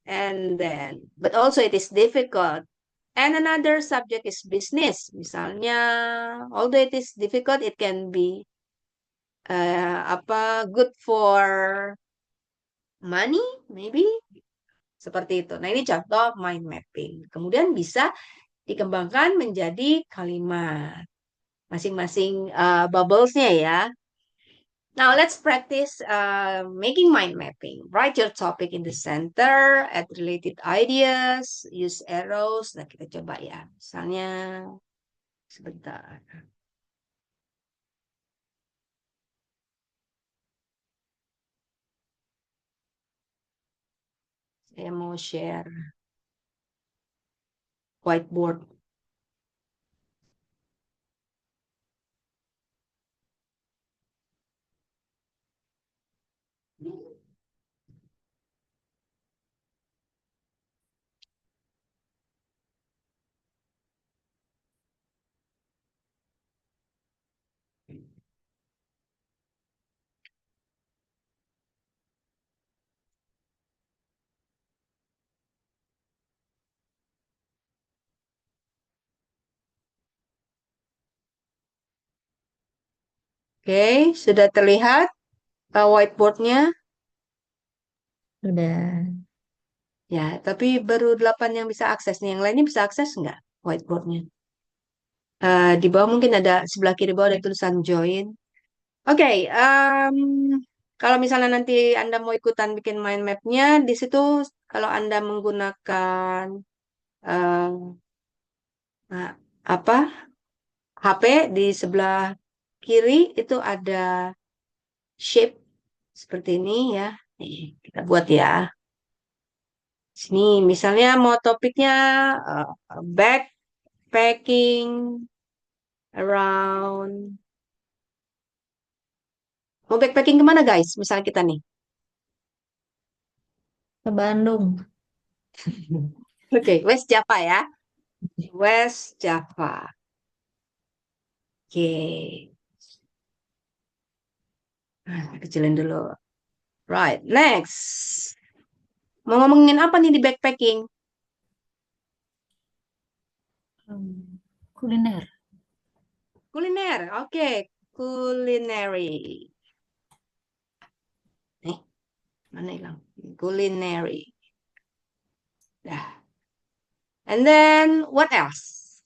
S1: And then, but also it is difficult. And another subject is business. Misalnya, although it is difficult, it can be good for money, maybe. Seperti itu. Nah, ini contoh mind mapping. Kemudian bisa dikembangkan menjadi kalimat. Masing-masing bubblesnya ya. Now, let's practice making mind mapping. Write your topic in the center, add related ideas, use arrows. Nah, kita coba ya. Misalnya, sebentar. Saya mau share whiteboard. Oke, sudah terlihat whiteboardnya?
S6: Sudah.
S1: Ya, tapi baru 8 yang bisa akses nih. Yang lainnya bisa akses nggak whiteboardnya? Di bawah mungkin ada, sebelah kiri bawah ada tulisan join. Oke, kalau misalnya nanti Anda mau ikutan bikin mind map-nya, di situ kalau Anda menggunakan eh, nah, apa HP di sebelah kiri itu ada shape seperti ini ya. Nih, kita buat ya. Sini misalnya mau topiknya backpacking around. Mau backpacking kemana guys? Misalnya kita nih.
S6: Ke Bandung.
S1: Oke, West Java ya. West Java. Oke. Kecilin dulu. Right, next. Mau ngomongin apa nih di backpacking?
S2: Kuliner.
S1: Kuliner, oke. Culinary. Mana hilang? Culinary. Dah. And then, what else?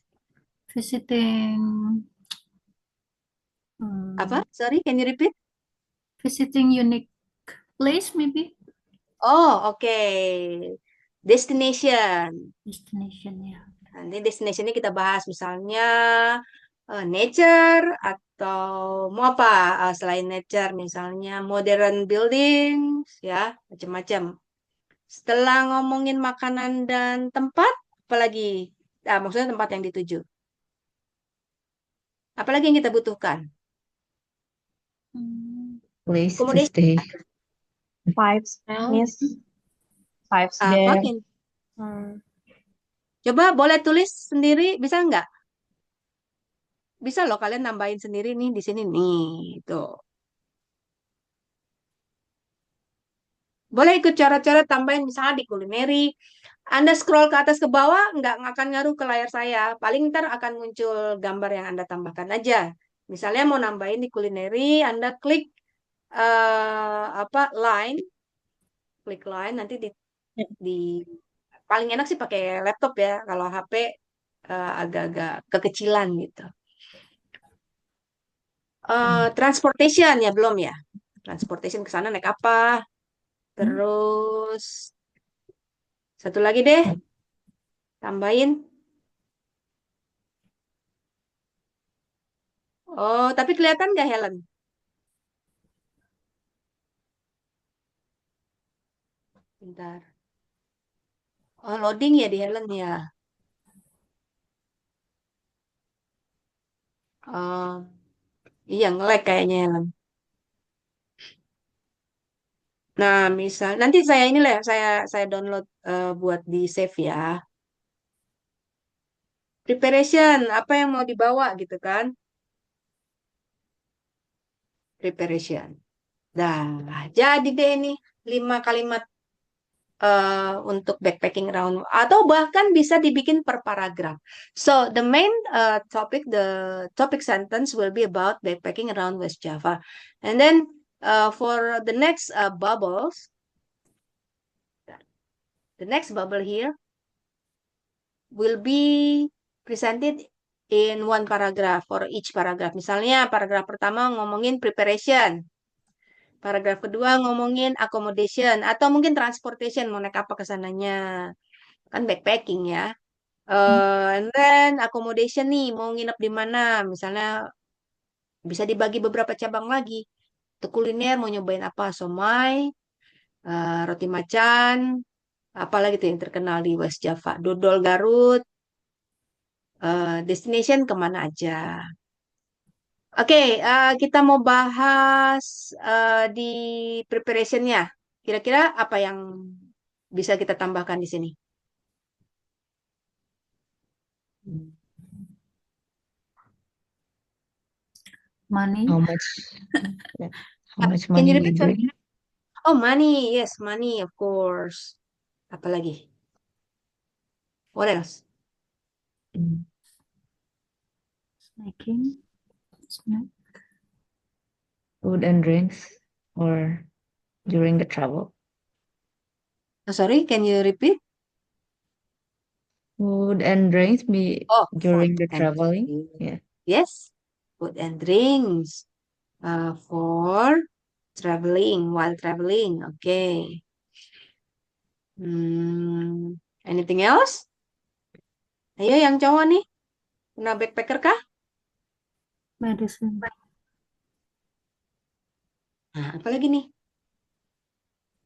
S2: Visiting.
S1: Apa? Sorry, can you repeat?
S2: Visiting unique place maybe.
S1: Oh, oke. Destination.
S2: Destination ya.
S1: Nanti destination-nya kita bahas misalnya nature atau mau apa selain nature misalnya modern buildings ya macam-macam. Setelah ngomongin makanan dan tempat, apalagi? Maksudnya tempat yang dituju. Apalagi yang kita butuhkan?
S6: Place to
S1: Accommodation.
S6: stay.
S4: Vibes, Miss. Vibes
S1: Apa?
S4: there.
S1: Coba boleh tulis sendiri, bisa nggak? Bisa loh kalian nambahin sendiri nih di sini nih. Tuh. Boleh ikut coret-coret tambahin misalnya di culinary. Anda scroll ke atas ke bawah, nggak akan ngaruh ke layar saya. Paling ntar akan muncul gambar yang Anda tambahkan aja. Misalnya mau nambahin di culinary, Anda klik line, klik line nanti di paling enak sih pakai laptop ya. Kalau HP agak-agak kekecilan gitu. Transportation ya belum ya. Transportation ke sana naik apa? Terus satu lagi deh, tambahin. Oh, tapi kelihatan nggak Helen? Bentar. Oh, loading ya di Helen ya. Oh, iya nge-lag kayaknya Helen. Nah, misal nanti saya ini lah saya download buat di save ya. Preparation, apa yang mau dibawa gitu kan? Preparation. Dah, jadi deh ini 5 kalimat untuk backpacking round atau bahkan bisa dibikin per paragraf. So the main the topic sentence will be about backpacking around West Java, and then for the next the next bubble here will be presented in one paragraph for each paragraph. Misalnya paragraf pertama ngomongin preparation. Paragraf kedua ngomongin accommodation atau mungkin transportation mau naik apa ke sananya. Kan backpacking ya. And then accommodation nih mau nginep di mana? Misalnya bisa dibagi beberapa cabang lagi. Untuk kuliner mau nyobain apa? Somai, roti macan, apalagi tuh yang terkenal di West Java. Dodol Garut, destination kemana aja. Oke, kita mau bahas di preparation-nya. Kira-kira apa yang bisa kita tambahkan di sini?
S2: Money.
S6: How much? Yeah. How much
S1: Can you
S6: money we
S1: repeat? Sorry.
S6: bring?
S1: Oh, money. Yes, money, of course. Apalagi? What else?
S2: Snacking. Snack.
S6: Food and drinks or during the travel.
S1: Sorry, can you repeat?
S6: Food and drinks be
S1: Oh,
S6: during
S1: food
S6: the
S1: and
S6: traveling.
S1: drink.
S6: Yeah.
S1: Yes, food and drinks for traveling while traveling. Okay. Anything else? Ayo yang cowok nih. Pernah backpacker kah?
S2: Medicine.
S1: Nah, apalagi nih?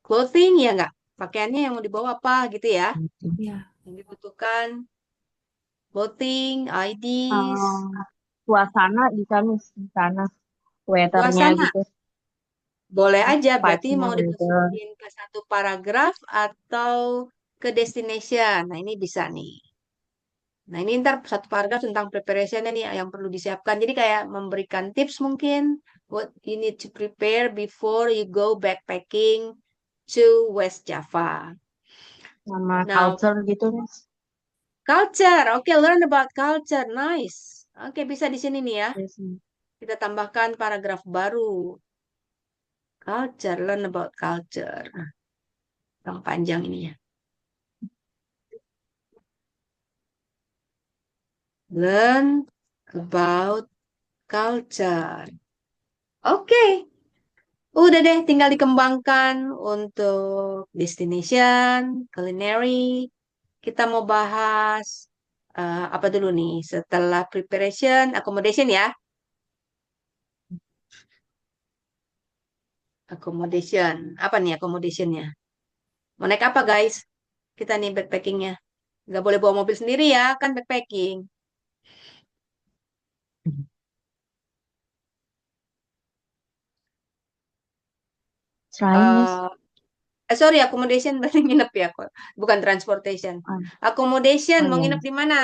S1: Clothing ya nggak? Pakaiannya yang mau dibawa apa gitu ya?
S2: Ya.
S1: Yang dibutuhkan. Clothing, IDs,
S4: Suasana bisa Miss di sana. Weathernya
S1: suasana.
S4: gitu.
S1: Boleh aja, berarti
S4: Vibes-nya
S1: mau
S4: weather.
S1: dimasukin ke satu paragraf atau ke destination. Nah, ini bisa nih. Nah, ini ntar satu paragraf tentang preparationnya nih yang perlu disiapkan. Jadi kayak memberikan tips mungkin what you need to prepare before you go backpacking to West Java.
S4: Sama
S1: Now,
S4: culture gitu, Miss.
S1: culture. Oke, learn about culture. Nice. Oke, bisa di sini nih ya.
S4: Yes, Miss.
S1: Kita tambahkan paragraf baru. Culture, learn about culture. Yang panjang ini ya. Learn about culture. Oke. Udah deh, tinggal dikembangkan untuk destination, culinary. Kita mau bahas apa dulu nih? Setelah preparation, accommodation ya. Accommodation. Apa nih accommodationnya? Mau naik apa guys? Kita nih backpackingnya. Nggak boleh bawa mobil sendiri ya, kan backpacking.
S4: Try, Miss.
S1: Sorry, accommodation berarti nginep ya, bukan transportation.
S4: Ah.
S1: Accommodation,
S4: Oh,
S1: mau
S4: iya.
S1: nginep di mana?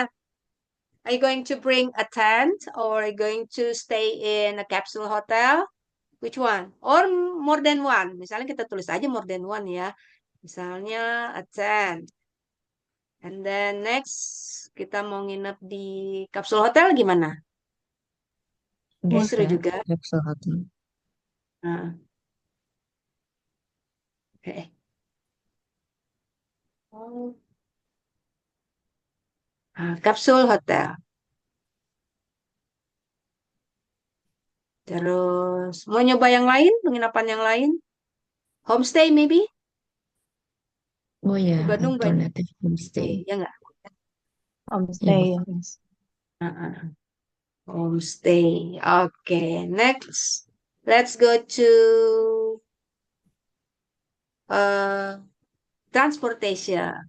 S1: Are you going to bring a tent or are you going to stay in a capsule hotel? Which one? Or more than one? Misalnya kita tulis aja more than one ya. Misalnya a tent. And then next, kita mau nginep di capsule hotel gimana? Kayak seru
S6: Bisa,
S1: juga.
S6: capsule hotel.
S1: Nah. Oke. Oh. Capsule hotel. Terus, mau nyoba yang lain? Penginapan yang lain? Homestay maybe?
S6: Oh
S1: Di
S6: ya,
S1: Bandung banyak.
S6: alternative homestay.
S1: Ya nggak?
S4: Homestay,
S6: Iya.
S4: Miss.
S1: Homestay. Oke, next. Let's go to transportation.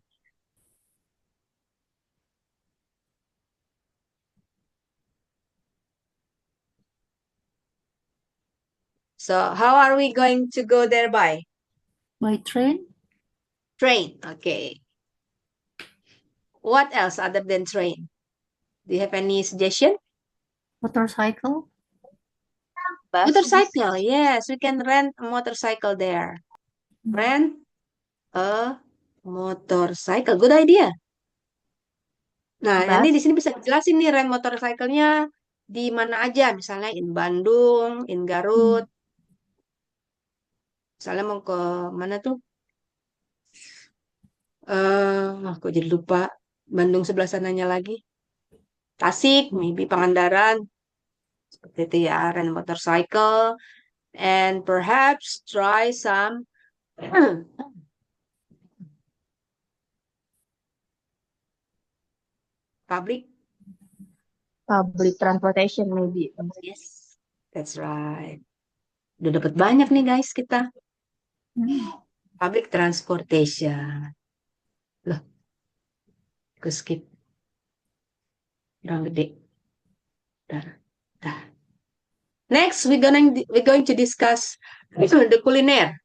S1: So, how are we going to go there by?
S2: By train,
S1: Train. Okay. What else other than train? Do you have any suggestion?
S2: motorcycle,
S4: Bus.
S1: Motorcycle. Yes, we can rent a motorcycle there. Rent a motorcycle. Good idea. Nah, nanti di
S4: Bus.
S1: sini bisa dijelasin nih rent motorcycle-nya di mana aja. Misalnya in Bandung, in Garut. Misalnya mau ke mana tuh? Aku jadi lupa. Bandung sebelah sananya lagi. Tasik, maybe Pangandaran. Seperti itu ya, rent motorcycle. And perhaps try some public.
S4: Public transportation maybe.
S1: Yes, that's right. Udah dapat banyak nih guys kita. Public transportation. Loh, aku skip. Kurang gede. Dah. Next, we're going to discuss the culinaire.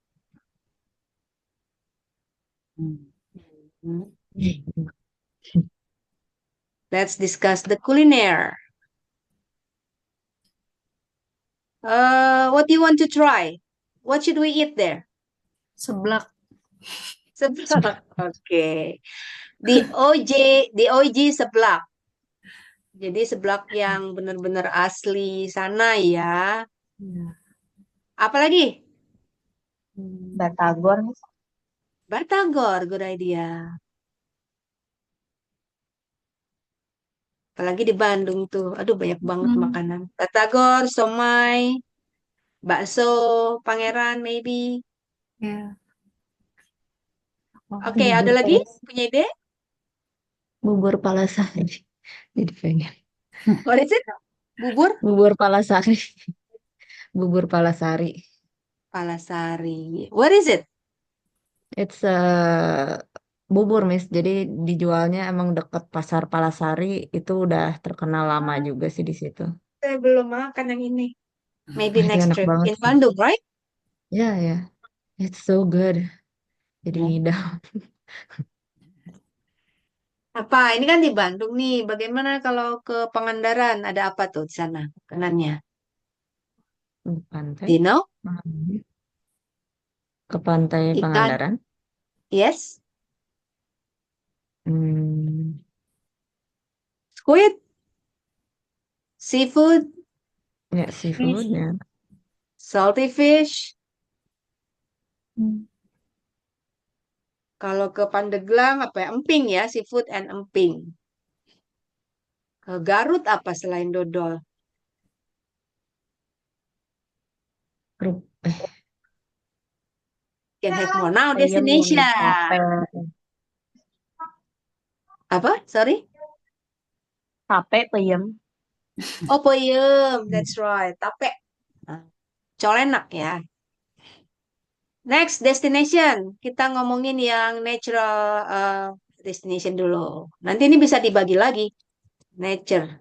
S1: Let's discuss the culinaire. What do you want to try? What should we eat there?
S2: seblak,
S1: Seblak. Oke. The OG seblak. Jadi seblak yang benar-benar asli sana ya. Apalagi?
S4: Batagor, Miss.
S1: Batagor, good idea. Apalagi di Bandung tuh. Aduh, banyak banget makanan. Batagor, somai, bakso, Pangeran, maybe.
S2: ya.
S1: Oke, ada lagi? Punya ide?
S6: Bubur Palasari. Jadi pengen.
S1: What is it? Bubur?
S6: Bubur Palasari. Bubur Palasari.
S1: Palasari. What is it?
S6: It's a bubur, Miss. Jadi dijualnya emang deket pasar Palasari. Itu udah terkenal lama juga sih di situ.
S1: Saya belum makan yang ini. Maybe
S6: Itu
S1: next
S6: enak
S1: trip.
S6: banget
S1: In
S6: sih.
S1: Bandung, right?
S6: Ya, ya. It's so good. Jadi ngidam.
S1: Apa? Ini kan di Bandung nih. Bagaimana kalau ke Pangandaran? Ada apa tuh di sana makanannya?
S6: Pantai.
S1: Do you know?
S6: Hmm. Ke pantai
S1: Ikan?
S6: Pangandaran.
S1: Yes.
S6: Hmm.
S1: Squid? Seafood?
S6: Ya, seafood ya.
S1: Salty fish?
S10: Hmm.
S1: Kalau ke Pandeglang apa ya? Emping ya, seafood and emping. Ke Garut apa selain dodol?
S6: Kerup,
S1: Can have more now
S4: Peyem yang
S1: destination.
S4: tape,
S1: Apa? Sorry?
S4: tape peyem.
S1: Oh, peyem. That's right. Tape. Nah, colenak ya. Next destination. Kita ngomongin yang natural destination dulu. Nanti ini bisa dibagi lagi. Nature.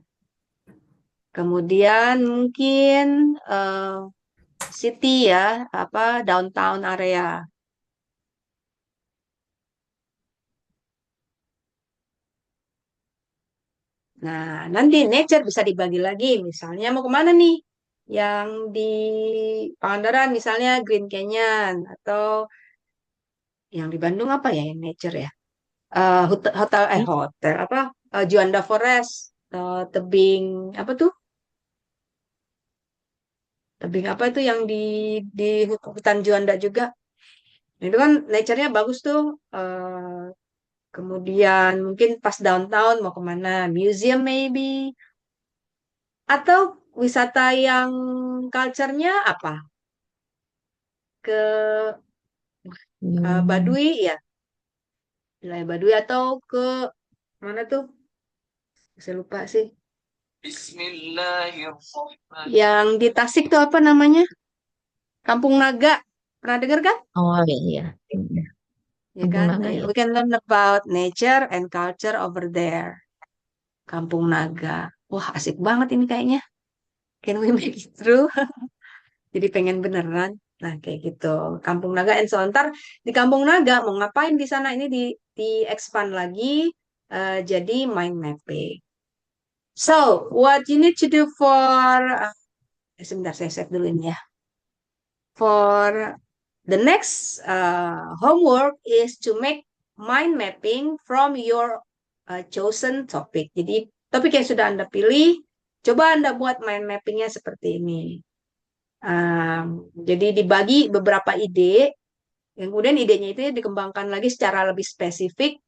S1: Kemudian mungkin city ya, apa downtown area. Nah, nanti nature bisa dibagi lagi. Misalnya mau kemana nih? Yang di Pangandaran misalnya Green Canyon atau yang di Bandung apa ya yang nature ya? Hotel, hotel apa? Juanda Forest, tebing apa tuh? Tebing apa itu yang di hutan Juanda juga? Nah, itu kan nature-nya bagus tuh. Kemudian mungkin pas downtown mau kemana? Museum maybe. Atau wisata yang culture-nya apa? Ke
S6: Hmm.
S1: Baduy ya, wilayah Baduy atau ke mana tuh? Saya lupa sih. Yang di Tasik tuh apa namanya? Kampung Naga. Pernah dengar kan?
S6: Oh iya, iya. Hmm.
S1: Ya
S6: Kampung
S1: kan?
S6: Naga
S1: Nah,
S6: ya.
S1: we can learn about nature and culture over there. Kampung Naga. Wah, asik banget ini kayaknya. Can we make it through? Jadi pengen beneran. Nah, kayak gitu. Kampung Naga and so ntar di Kampung Naga mau ngapain di sana ini di expand lagi jadi mind mapping. So, what you need to do for sebentar saya save dulu ini ya. For the next homework is to make mind mapping from your chosen topic. Jadi topik yang sudah Anda pilih, coba Anda buat mind mappingnya seperti ini. Jadi dibagi beberapa ide, yang kemudian idenya itu dikembangkan lagi secara lebih spesifik.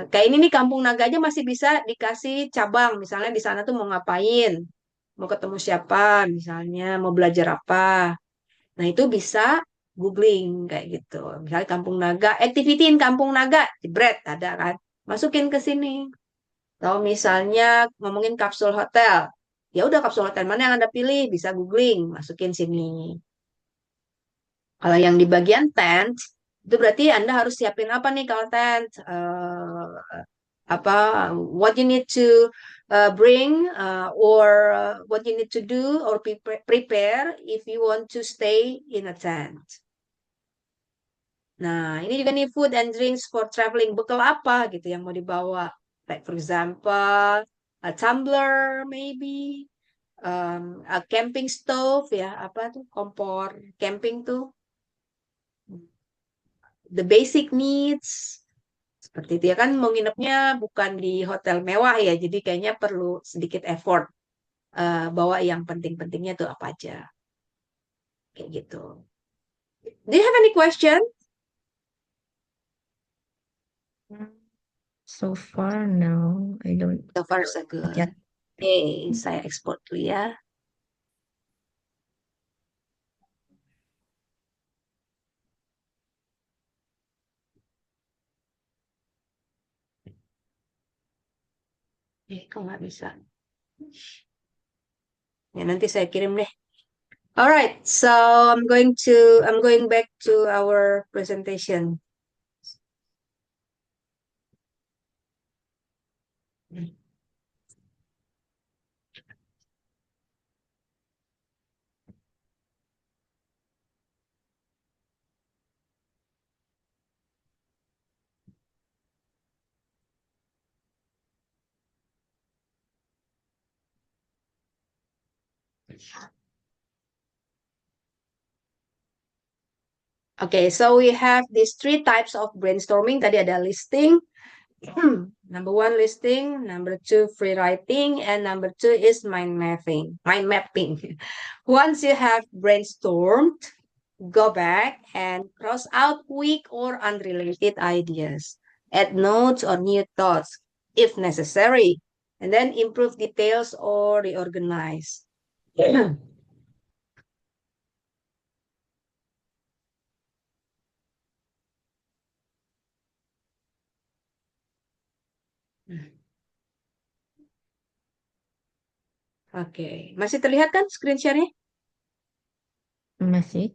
S1: Kayak ini nih Kampung Naga aja masih bisa dikasih cabang, misalnya di sana tuh mau ngapain, mau ketemu siapa, misalnya mau belajar apa. Nah itu bisa googling kayak gitu. Misalnya Kampung Naga, activity in Kampung Naga, jebret ada kan, masukin ke sini. Atau misalnya ngomongin kapsul hotel, ya udah kapsul hotel mana yang Anda pilih, bisa googling, masukin sini. Kalau yang di bagian tent, itu berarti Anda harus siapin apa nih kalau tent? Apa, what you need to bring or what you need to do or prepare if you want to stay in a tent. Nah, ini juga nih food and drinks for traveling. Bekal apa gitu yang mau dibawa? Like for example, a tumbler maybe, a camping stove ya, apa tuh kompor camping tuh. The basic needs seperti itu ya kan mau nginepnya bukan di hotel mewah ya jadi kayaknya perlu sedikit effort bawa yang penting-pentingnya tuh apa aja kayak gitu. Do you have any question?
S6: So far, no, I don't.
S1: So far so
S6: Not
S1: good.
S6: yet.
S1: Oke, saya export dulu ya. Kok nggak bisa? Ya nanti saya kirim deh. Alright, so I'm going back to our presentation. Okay, so we have these 3 types of brainstorming. Tadi ada listing, number 1 listing, number 2 free writing, and number 2 is mind mapping. Once you have brainstormed, go back and cross out weak or unrelated ideas. Add notes or new thoughts if necessary, and then improve details or reorganize. Oke, masih terlihat kan screen share-nya?
S6: Masih.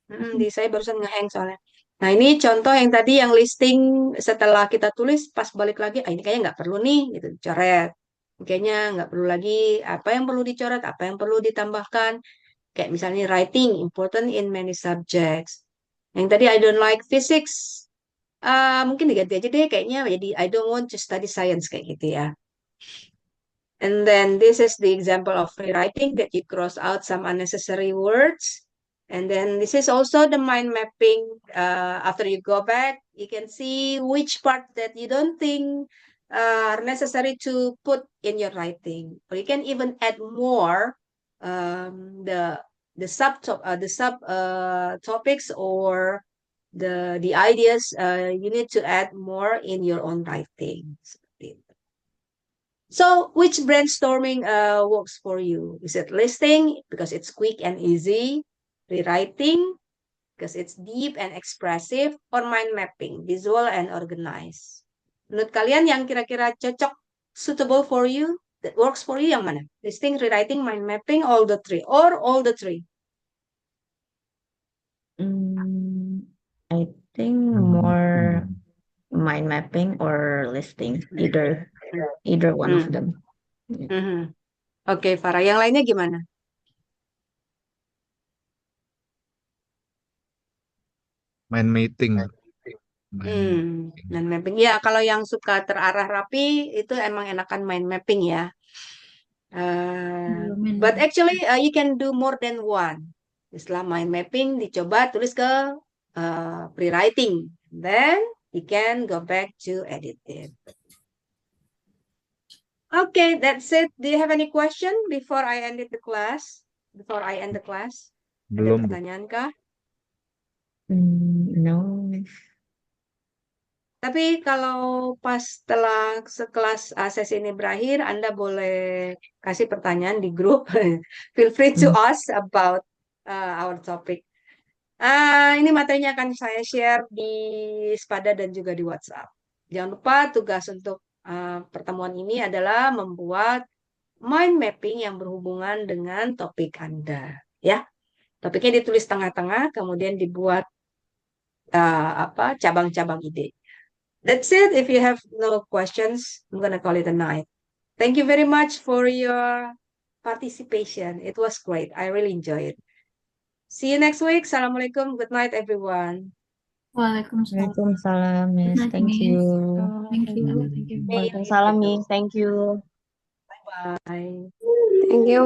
S1: Di saya barusan nge-hang soalnya. Nah, ini contoh yang tadi yang listing setelah kita tulis pas balik lagi, ini kayaknya nggak perlu nih, gitu, coret. Kayaknya nggak perlu lagi, apa yang perlu dicoret, apa yang perlu ditambahkan. Kayak misalnya writing, important in many subjects. Yang tadi I don't like physics, mungkin diganti aja deh kayaknya jadi I don't want to study science kayak gitu ya. And then this is the example of rewriting that you cross out some unnecessary words. And then this is also the mind mapping. After you go back, you can see which part that you don't think are necessary to put in your writing. Or you can even add more the sub topics or the ideas you need to add more in your own writing. So, which brainstorming works for you? Is it listing because it's quick and easy, rewriting because it's deep and expressive, or mind mapping, visual and organized? Menurut kalian yang kira-kira cocok, suitable for you, that works for you yang mana? Listing, rewriting, mind mapping, all the 3, or all the 3?
S6: I think more mind mapping or listing, either one of them.
S1: Oke, Farah, yang lainnya gimana?
S3: Mind mapping.
S1: Mind mapping. Ya, kalau yang suka terarah rapi itu emang enakan mind mapping ya. But actually you can do more than one. Setelah mind mapping dicoba tulis ke rewriting. Then you can go back to edit it. Okay, that's it. Do you have any question before I end the class? Before I end the class? Ada
S3: Belum, Bu.
S1: pertanyaan kah?
S6: No.
S1: Tapi kalau pas setelah sekelas sesi ini berakhir, Anda boleh kasih pertanyaan di grup. Feel free to ask about our topic. Ini materinya akan saya share di Spada dan juga di WhatsApp. Jangan lupa tugas untuk pertemuan ini adalah membuat mind mapping yang berhubungan dengan topik Anda. Ya, topiknya ditulis tengah-tengah, kemudian dibuat cabang-cabang ide. That's it. If you have no questions, I'm gonna call it a night. Thank you very much for your participation. It was great. I really enjoyed it. See you next week. Assalamualaikum. Good night, everyone.
S2: Waalaikumsalam.
S6: Waalaikumsalam, Miss.
S2: Night,
S6: Thank
S2: Miss.
S6: you.
S2: Thank you. Thank you.
S4: Waalaikumsalam, Miss. Thank you.
S1: Bye.
S7: Thank you.